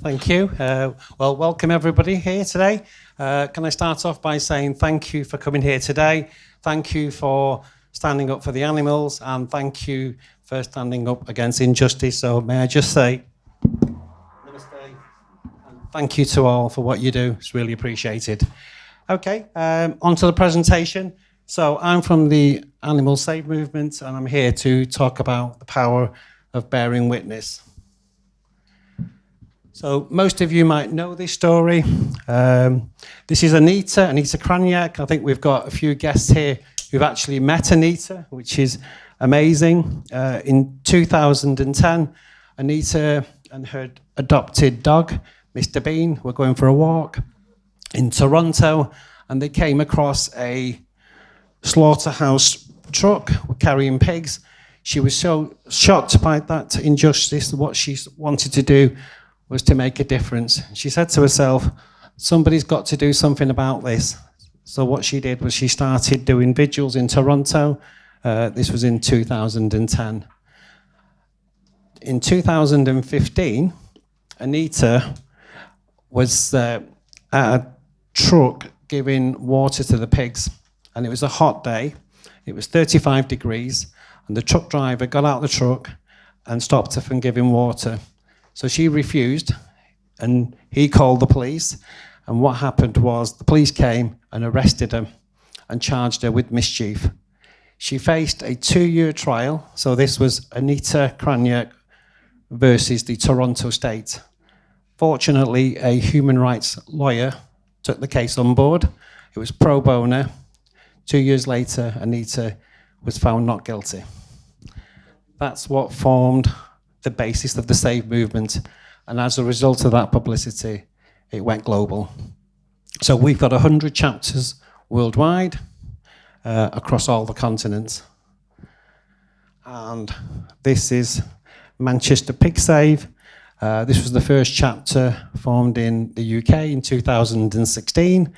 Thank you. Well, welcome everybody here today. Can I start off by saying thank you for coming here today. Thank you for standing up for the animals, and thank you for standing up against injustice. So may I just say, namaste, and thank you to all for what you do. It's really appreciated. Okay, on to the presentation. So I'm from the Animal Save Movement, and I'm here to talk about the power of bearing witness. So most of you might know this story. This is Anita Kraniak. I think we've got a few guests here who've actually met Anita, which is amazing. In 2010, Anita and her adopted dog, Mr. Bean, were going for a walk in Toronto, and they came across a slaughterhouse truck carrying pigs. She was so shocked by that injustice. What she wanted to do was to make a difference. She said to herself, somebody's got to do something about this. So what she did was she started doing vigils in Toronto. This was in 2010. In 2015, Anita was at a truck giving water to the pigs, and it was a hot day. It was 35 degrees, and the truck driver got out of the truck and stopped her from giving water. So she refused, and he called the police, and what happened was the police came and arrested her and charged her with mischief. She faced a 2-year trial, so this was Anita Kraniak versus the Toronto State. Fortunately, a human rights lawyer took the case on board. It was pro bono. 2 years later, Anita was found not guilty. That's what formed the basis of the Save movement, and as a result of that publicity, it went global. So we've got 100 chapters worldwide, across all the continents. And this is Manchester Pig Save. This was the first chapter formed in the UK in 2016.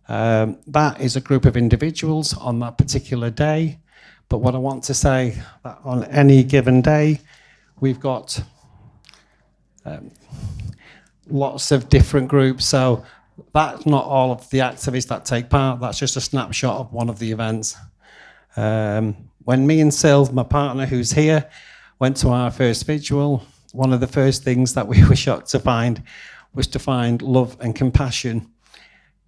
That is a group of individuals on that particular day. But what I want to say, that on any given day, we've got lots of different groups. So that's not all of the activists that take part. That's just a snapshot of one of the events. When me and Sil, my partner who's here, went to our first vigil, one of the first things that we were shocked to find was to find love and compassion.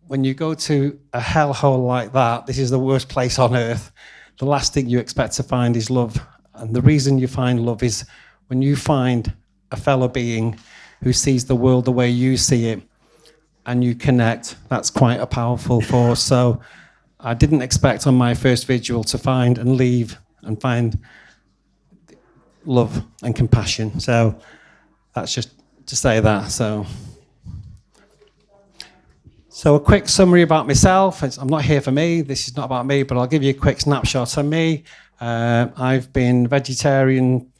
When you go to a hellhole like that, this is the worst place on earth. The last thing you expect to find is love. And the reason you find love is when you find a fellow being who sees the world the way you see it and you connect. That's quite a powerful force. So I didn't expect on my first vigil to find and leave and find love and compassion. So that's just to say that. So a quick summary about myself. I'm not here for me. This is not about me, but I'll give you a quick snapshot of me. I've been vegetarian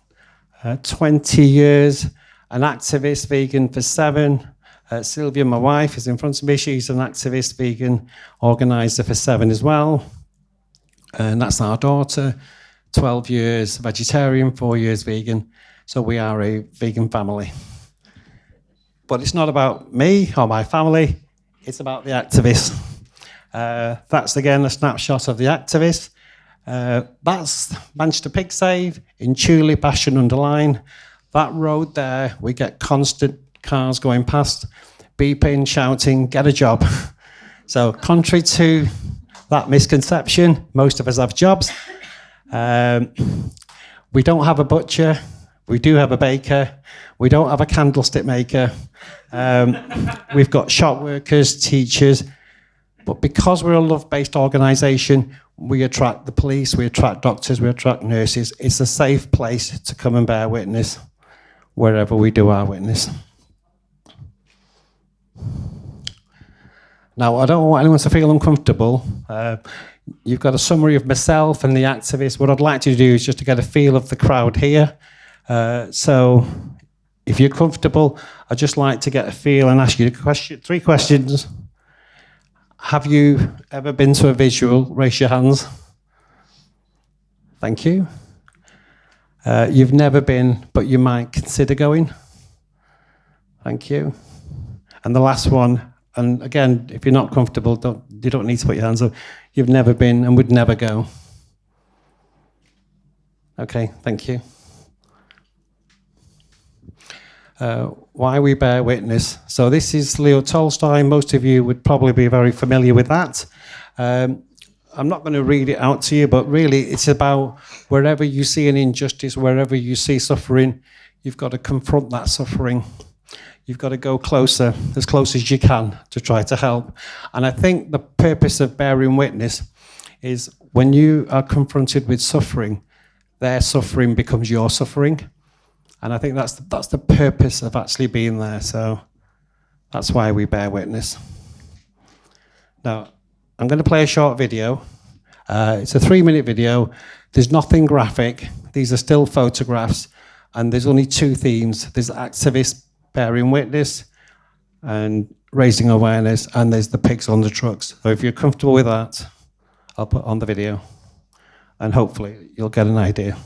20 years, an activist, vegan for 7. Sylvia, my wife, is in front of me. She's an activist, vegan organizer for 7 as well. And that's our daughter, 12 years vegetarian, 4 years vegan. So we are a vegan family. But it's not about me or my family. It's about the activists. That's, again, a snapshot of the activists. That's Manchester Pig Save in Tulip, Ashton under Lyne. That road there, we get constant cars going past, beeping, shouting, get a job. So contrary to that misconception, most of us have jobs. We don't have a butcher. We do have a baker. We don't have a candlestick maker. We've got shop workers, teachers. But because we're a love-based organisation, we attract the police, we attract doctors, we attract nurses. It's a safe place to come and bear witness wherever we do our witness. Now, I don't want anyone to feel uncomfortable. You've got a summary of myself and the activists. What I'd like to do is just to get a feel of the crowd here. So if you're comfortable, I'd just like to get a feel and ask you 3 questions. Have you ever been to a visual? Raise your hands. Thank you. You've never been, but you might consider going? Thank you. And the last one, and again, if you're not comfortable, you don't need to put your hands up. You've never been and would never go. Okay, thank you. Why we bear witness. So this is Leo Tolstoy. Most of you would probably be very familiar with that. I'm not going to read it out to you, but really it's about wherever you see an injustice, wherever you see suffering, you've got to confront that suffering. You've got to go closer, as close as you can, to try to help. And I think the purpose of bearing witness is when you are confronted with suffering, their suffering becomes your suffering. And I think that's the purpose of actually being there. So that's why we bear witness. Now, I'm going to play a short video. It's a 3-minute video. There's nothing graphic. These are still photographs. And there's only 2 themes. There's activists bearing witness and raising awareness. And there's the pigs on the trucks. So if you're comfortable with that, I'll put on the video. And hopefully you'll get an idea.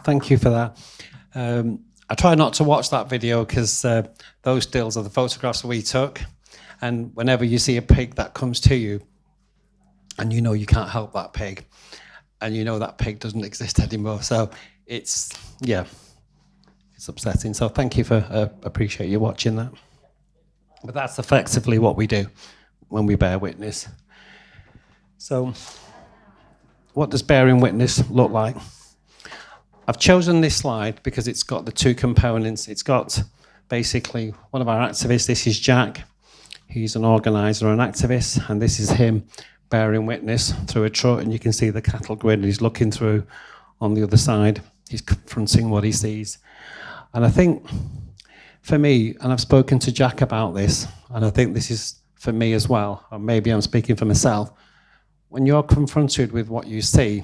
Thank you for that. I try not to watch that video because those stills are the photographs we took. And whenever you see a pig that comes to you, and you know you can't help that pig, and you know that pig doesn't exist anymore. So it's upsetting. So thank you for, appreciate you watching that. But that's effectively what we do when we bear witness. So, what does bearing witness look like? I've chosen this slide because it's got the two components. It's got basically one of our activists. This is Jack. He's an organizer and activist, and this is him bearing witness through a truck, and you can see the cattle grid, and he's looking through on the other side. He's confronting what he sees. And I think for me, and I've spoken to Jack about this, and I think this is for me as well, or maybe I'm speaking for myself, when you're confronted with what you see,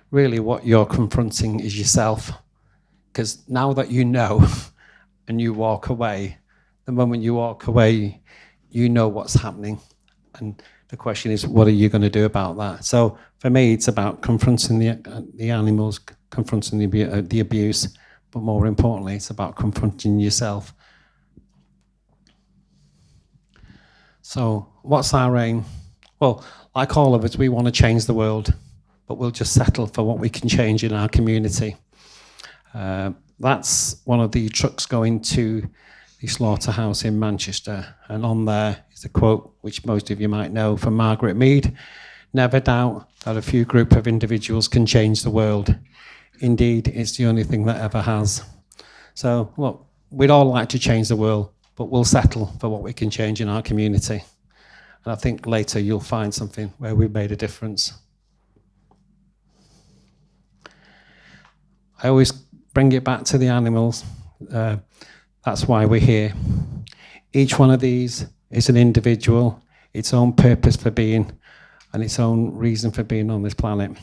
really what you're confronting is yourself. Because now that you know and you walk away, the moment you walk away, you know what's happening. And the question is, what are you going to do about that? So for me, it's about confronting the animals, confronting the abuse, but more importantly, it's about confronting yourself. So what's our aim? Well, like all of us, we want to change the world, but we'll just settle for what we can change in our community. That's one of the trucks going to the slaughterhouse in Manchester, and on there is a quote which most of you might know from Margaret Mead: "Never doubt that a few group of individuals can change the world. Indeed, it's the only thing that ever has." So, look, we'd all like to change the world, but we'll settle for what we can change in our community. And I think later you'll find something where we've made a difference. I always bring it back to the animals. That's why we're here. Each one of these is an individual, its own purpose for being, and its own reason for being on this planet.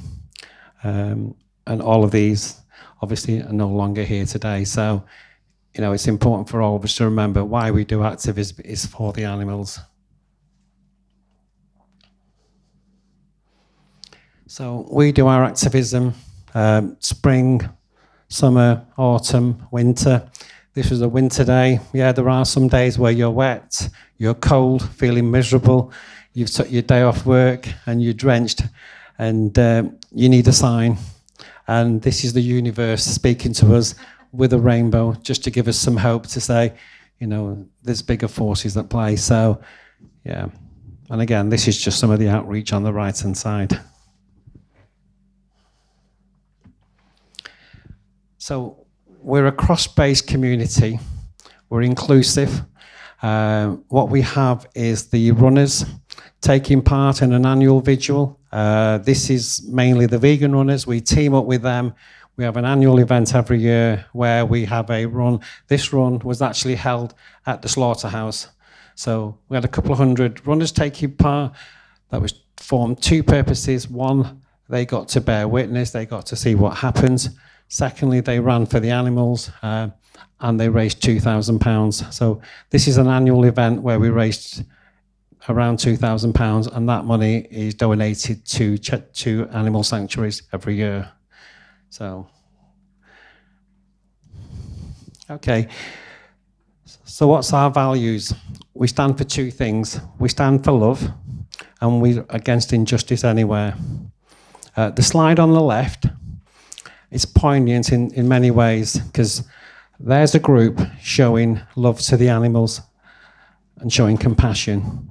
And all of these, obviously, are no longer here today. So, you know, it's important for all of us to remember why we do activism is for the animals. So we do our activism spring, summer, autumn, winter. This was a winter day. Yeah, there are some days where you're wet, you're cold, feeling miserable, you've took your day off work and you're drenched, and you need a sign. And this is the universe speaking to us with a rainbow, just to give us some hope, to say, you know, there's bigger forces at play. So, yeah. And again, this is just some of the outreach on the right-hand side. So we're a cross-based community. We're inclusive. What we have is the runners taking part in an annual vigil. This is mainly the vegan runners. We team up with them. We have an annual event every year where we have a run. This run was actually held at the slaughterhouse. So we had a couple of hundred runners taking part. That was formed two purposes. One, they got to bear witness. They got to see what happens. Secondly, they ran for the animals, and they raised £2,000. So this is an annual event where we raised around £2,000, and that money is donated to animal sanctuaries every year. So, okay. So what's our values? We stand for two things. We stand for love, and we're against injustice anywhere. The slide on the left, it's poignant in many ways, because there's a group showing love to the animals and showing compassion.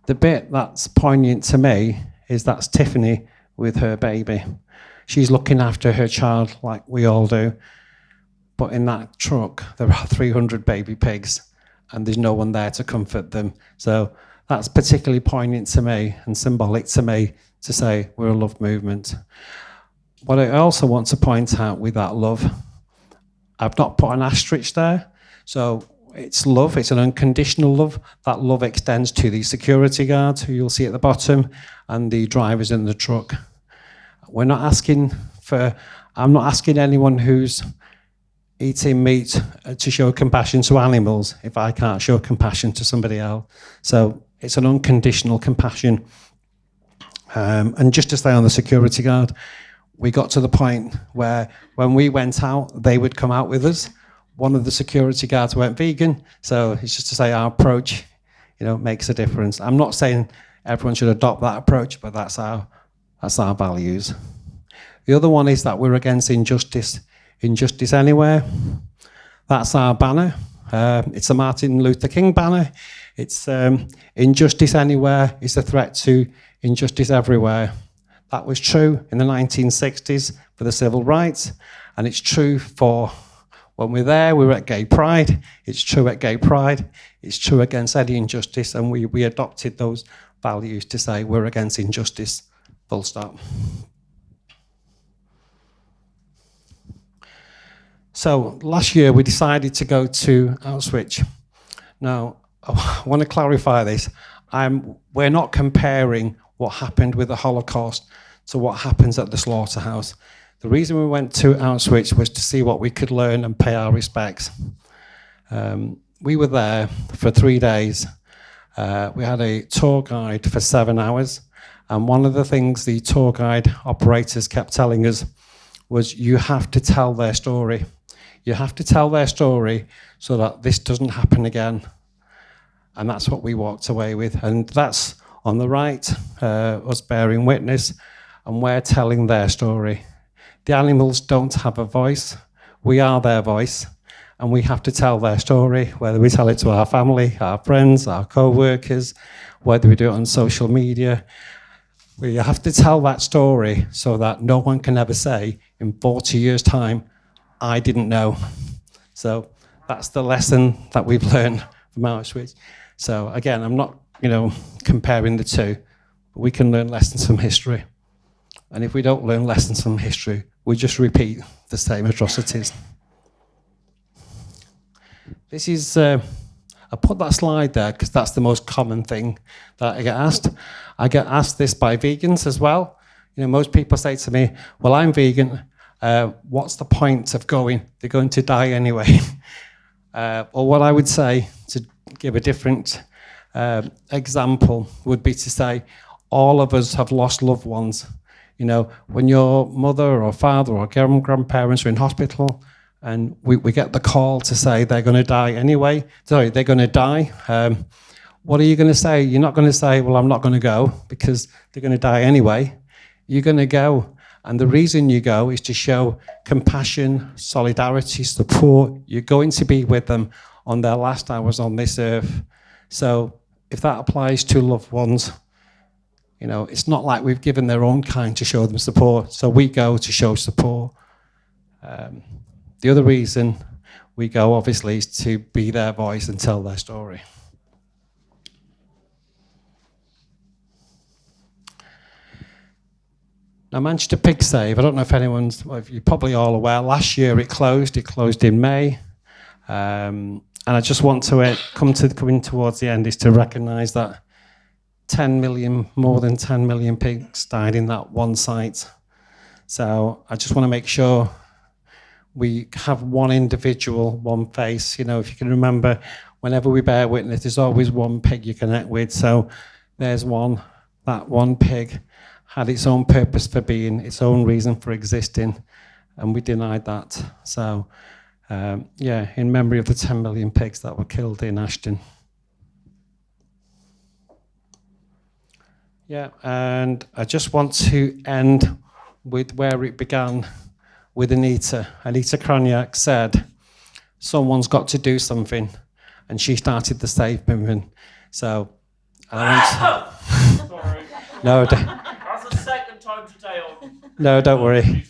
The bit that's poignant to me is that's Tiffany with her baby. She's looking after her child like we all do. But in that truck, there are 300 baby pigs, and there's no one there to comfort them. So that's particularly poignant to me and symbolic to me, to say we're a love movement. What I also want to point out with that love, I've not put an asterisk there. So it's love, it's an unconditional love. That love extends to the security guards, who you'll see at the bottom, and the drivers in the truck. We're not asking for, I'm not asking anyone who's eating meat to show compassion to animals if I can't show compassion to somebody else. So it's an unconditional compassion. And just to stay on the security guard, we got to the point where when we went out, they would come out with us. One of the security guards went vegan. So it's just to say our approach, you know, makes a difference. I'm not saying everyone should adopt that approach, but that's our values. The other one is that we're against injustice anywhere. That's our banner. It's a Martin Luther King banner. It's injustice anywhere is a threat to injustice everywhere. That was true in the 1960s for the civil rights, and it's true for when we're there, we were at Gay Pride. It's true at Gay Pride. It's true against any injustice, and we adopted those values to say we're against injustice, full stop. So last year we decided to go to Auschwitz. Now, I want to clarify this. We're not comparing what happened with the Holocaust to what happens at the slaughterhouse. The reason we went to Auschwitz was to see what we could learn and pay our respects. We were there for 3 days. We had a tour guide for 7 hours. And one of the things the tour guide operators kept telling us was, you have to tell their story. You have to tell their story so that this doesn't happen again. And that's what we walked away with. And that's on the right, us bearing witness, and we're telling their story. The animals don't have a voice. We are their voice, and we have to tell their story, whether we tell it to our family, our friends, our co-workers, whether we do it on social media. We have to tell that story so that no one can ever say, in 40 years' time, I didn't know. So that's the lesson that we've learned from Auschwitz. So again, I'm not, comparing the two, but we can learn lessons from history. And if we don't learn lessons from history, we just repeat the same atrocities. This is, I put that slide there because that's the most common thing that I get asked. I get asked this by vegans as well. Most people say to me, well, I'm vegan. What's the point of going? They're going to die anyway. Or what I would say, to give a different example, would be to say, all of us have lost loved ones. When your mother or father or grandparents are in hospital and we get the call to say they're going to die anyway, they're going to die, what are you going to say? You're not going to say, well, I'm not going to go because they're going to die anyway. You're going to go. And the reason you go is to show compassion, solidarity, support. You're going to be with them on their last hours on this earth. So if that applies to loved ones, it's not like we've given their own kind to show them support. So we go to show support. The other reason we go, obviously, is to be their voice and tell their story. Now, Manchester Pig Save, I don't know if you're probably all aware, last year it closed in May. And I just want to coming towards the end, is to recognise that more than 10 million pigs died in that one site. So I just want to make sure we have one individual, one face. If you can remember, whenever we bear witness, there's always one pig you connect with. So there's one, that one pig had its own purpose for being, its own reason for existing, and we denied that. So, in memory of the 10 million pigs that were killed in Ashton. Yeah, and I just want to end with where it began with Anita. Anita Kraniak said, someone's got to do something, and she started the Save movement. So, Sorry. No, That's the second time today. No, don't worry.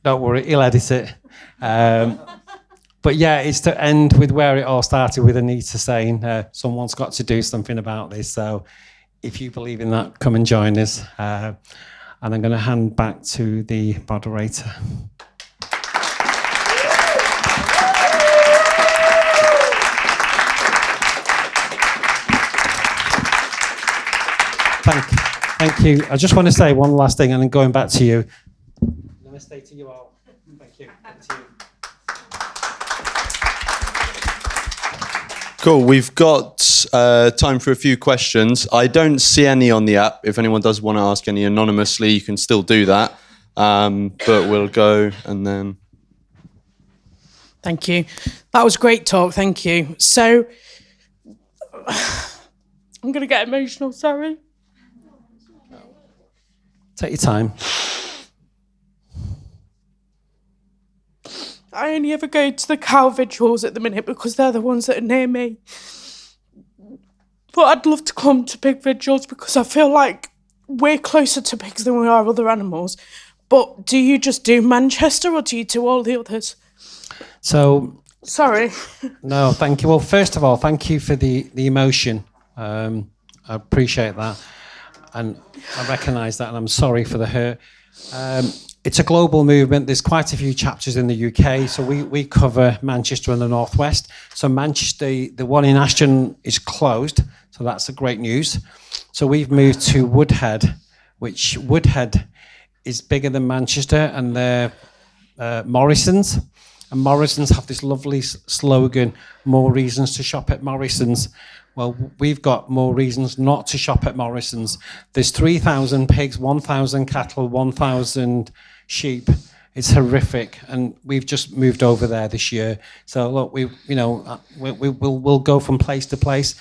Don't worry, he'll edit it. But yeah, it's to end with where it all started, with Anita saying, someone's got to do something about this. So if you believe in that, come and join us. And I'm going to hand back to the moderator. Thank you. I just want to say one last thing, and then going back to you. Namaste to you all. Thank you. Back to you. Cool. We've got time for a few questions. I don't see any on the app. If anyone does want to ask any anonymously, you can still do that. But we'll go and then... Thank you. That was a great talk. Thank you. So, I'm going to get emotional, sorry. Take your time. I only ever go to the cow vigils at the minute because they're the ones that are near me. But I'd love to come to pig vigils because I feel like we're closer to pigs than we are other animals. But do you just do Manchester or do you do all the others? So, Sorry. no, thank you. Well, first of all, thank you for the emotion. I appreciate that. And I recognise that, and I'm sorry for the hurt. It's a global movement. There's quite a few chapters in the UK, so we cover Manchester and the Northwest. So Manchester, the one in Ashton is closed, so that's a great news. So we've moved to Woodhead, which Woodhead is bigger than Manchester, and they're Morrison's. And Morrison's have this lovely slogan, more reasons to shop at Morrison's. Well, we've got more reasons not to shop at Morrison's. There's 3,000 pigs, 1,000 cattle, 1,000 sheep. It's horrific, and we've just moved over there this year. So look, we'll go from place to place.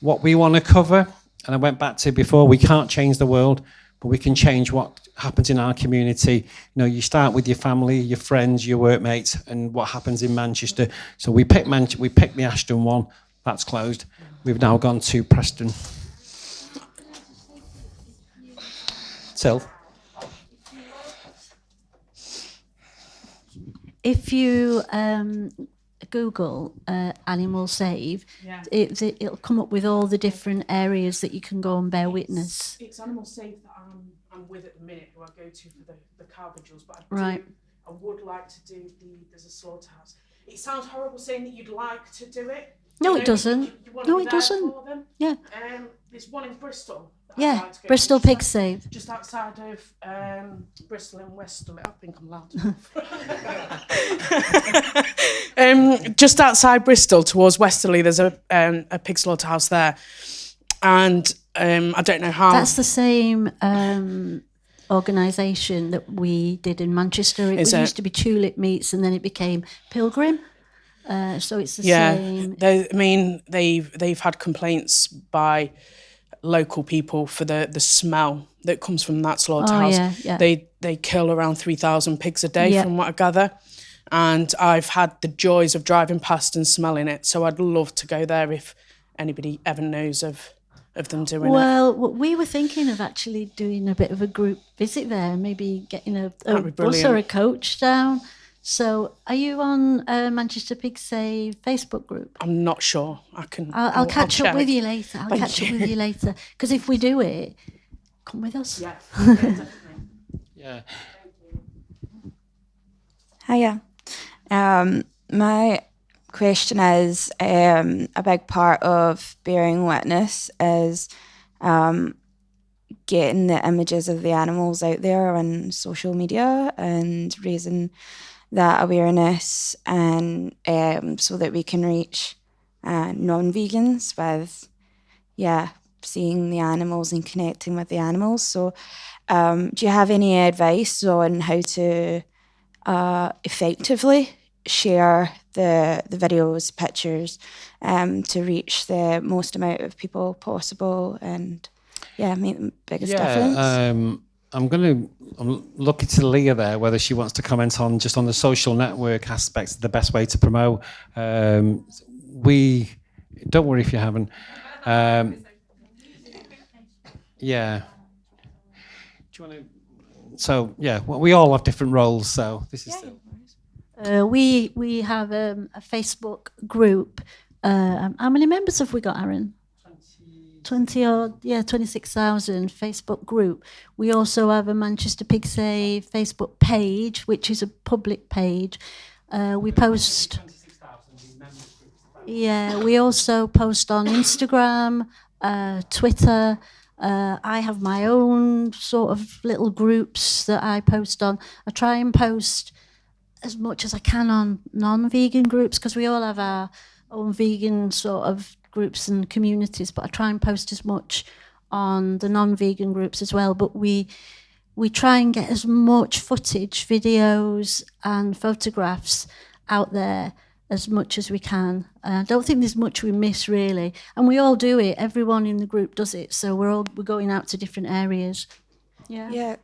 What we want to cover, and I went back to before, we can't change the world, but we can change what happens in our community. You know, you start with your family, your friends, your workmates, and what happens in Manchester. So we picked the Ashton one. That's closed. We've now gone to Preston. Sil. If you Google animal save, it'll come up with all the different areas that you can go and bear witness. It's Animal Safe that I'm with at the minute, who I go to for the cow vigils, but Right. I would like to do there's a slaughterhouse. It sounds horrible saying that you'd like to do it. No, You it know, doesn't. you wanna No, be it there doesn't. for them. Yeah. There's one in Bristol. that I'd Yeah, like to go to, Bristol just Pig out- Save. Just outside of Bristol and Weston. I think I'm loud enough. Just outside Bristol, towards Westerly, there's a pig slaughterhouse there, and I don't know how. That's the same organisation that we did in Manchester. It Is it? used to be Tulip Meats, and then it became Pilgrim. So it's the Yeah, same. they've had complaints by local people for the smell that comes from that slaughterhouse. yeah. They kill around 3,000 pigs a day, Yeah. from what I gather. And I've had the joys of driving past and smelling it. So I'd love to go there if anybody ever knows of them doing it. Well, we were thinking of actually doing a bit of a group visit there, maybe getting a That'd be bus or a brilliant. coach down. So, are you on Manchester Pig Save Facebook group? I'm not sure. I'll catch up check. with you later. I'll Thank catch up you. with you later. Because if we do it, come with us. Yeah, definitely. Yeah. Hiya. My question is, a big part of bearing witness is getting the images of the animals out there on social media and raising that awareness, and so that we can reach non-vegans with, seeing the animals and connecting with the animals. So do you have any advice on how to effectively share the videos, pictures, to reach the most amount of people possible and make the biggest difference? I'm looking to Leah there, whether she wants to comment on just on the social network aspects, the best way to promote. We don't worry if you haven't. Yeah. Do you want to? So we all have different roles. So this is. We have a Facebook group. How many members have we got, Aaron? 26,000 Facebook group. We also have a Manchester Pig Save Facebook page, which is a public page. We post. Yeah, we also post on Instagram, Twitter. I have my own sort of little groups that I post on. I try and post as much as I can on non-vegan groups, because we all have our own vegan sort of groups and communities, but I try and post as much on the non-vegan groups as well. But we try and get as much footage, videos and photographs out there as much as we can. I don't think there's much we miss, really. And we all do it. Everyone in the group does it. So we're going out to different areas. Yeah.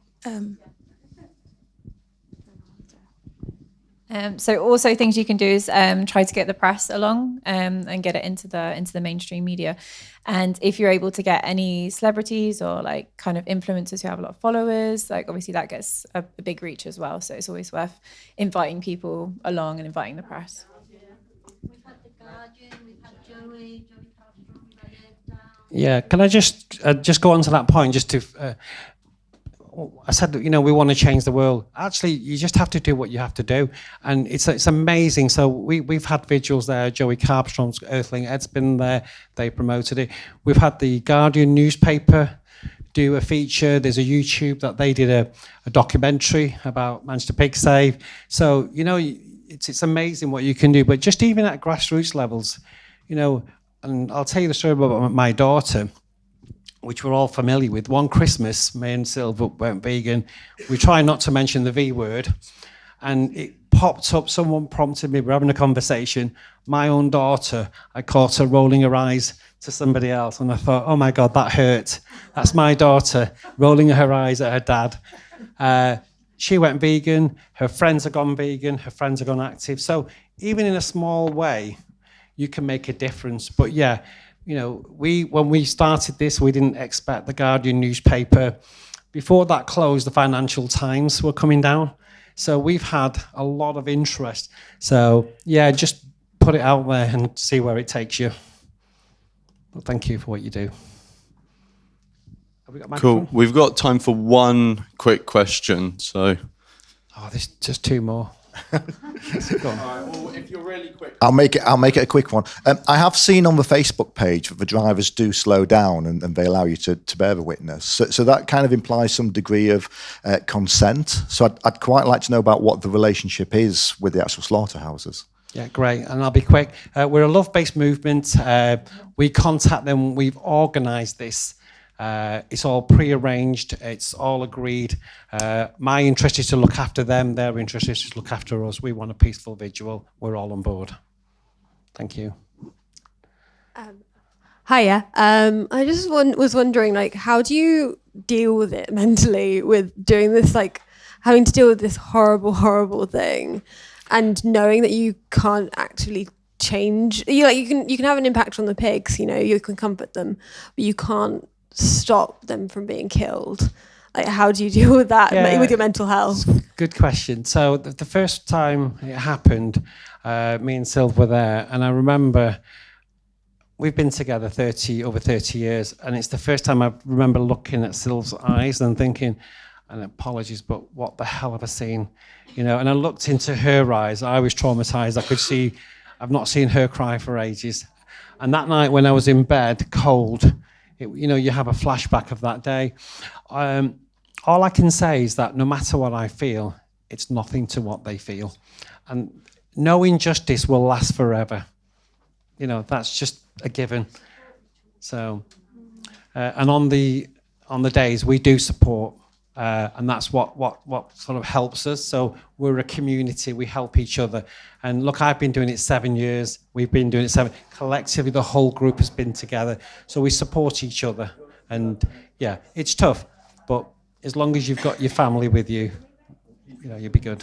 So also things you can do is try to get the press along and get it into the mainstream media. And if you're able to get any celebrities or like kind of influencers who have a lot of followers, like obviously that gets a big reach as well. So it's always worth inviting people along and inviting the press. We've had The Guardian, we've had Joey Castro, we read it down. Yeah, can I just go on to that point? Just to, I said that, we want to change the world. Actually, you just have to do what you have to do, and it's amazing. So we've had visuals there. Joey Carbstrom's Earthling, Ed's been there. They promoted it. We've had the Guardian newspaper do a feature. There's a YouTube that they did a documentary about Manchester Pig Save. So it's amazing what you can do. But just even at grassroots levels, and I'll tell you the story about my daughter, which we're all familiar with. One Christmas, me and Silver went vegan. We try not to mention the V word. And it popped up, someone prompted me, we're having a conversation. My own daughter, I caught her rolling her eyes to somebody else. And I thought, oh my God, that hurt. That's my daughter rolling her eyes at her dad. She went vegan. Her friends have gone vegan. Her friends have gone active. So even in a small way, you can make a difference. But yeah, when we started this, we didn't expect the Guardian newspaper. Before that closed, the Financial Times were coming down. So we've had a lot of interest. So yeah, just put it out there and see where it takes you. Well, thank you for what you do. Have we got a microphone? Cool. We've got time for one quick question. So, there's just two more. Go on. well, if you're really quick, I'll make it a quick one. I have seen on the Facebook page that the drivers do slow down and they allow you to bear the witness. So that kind of implies some degree of consent. So I'd quite like to know about what the relationship is with the actual slaughterhouses. Yeah, great. And I'll be quick. We're a love-based movement. We contact them. We've organised this. It's all pre-arranged. It's all agreed. My interest is to look after them. Their interest is to look after us. We want a peaceful vigil. We're all on board. Thank you. Hiya. I just was wondering, how do you deal with it mentally with doing this, having to deal with this horrible, horrible thing and knowing that you can't actually change. You can have an impact on the pigs, you can comfort them, but you can't stop them from being killed. How do you deal with that with your mental health? Good question. So the first time it happened, me and Sylv were there, and I remember we've been together over 30 years, and it's the first time I remember looking at Sylv's eyes and thinking, and apologies, but what the hell have I seen? And I looked into her eyes. I was traumatized. I could see, I've not seen her cry for ages. And that night when I was in bed, cold, you have a flashback of that day. All I can say is that no matter what I feel, it's nothing to what they feel. And no injustice will last forever. That's just a given. So, and on the days we do support, and that's what sort of helps us. So we're a community, we help each other. And look, I've been doing it 7 years, we've been doing it 7. Collectively, the whole group has been together. So we support each other. And yeah, it's tough, but as long as you've got your family with you, you'll be good.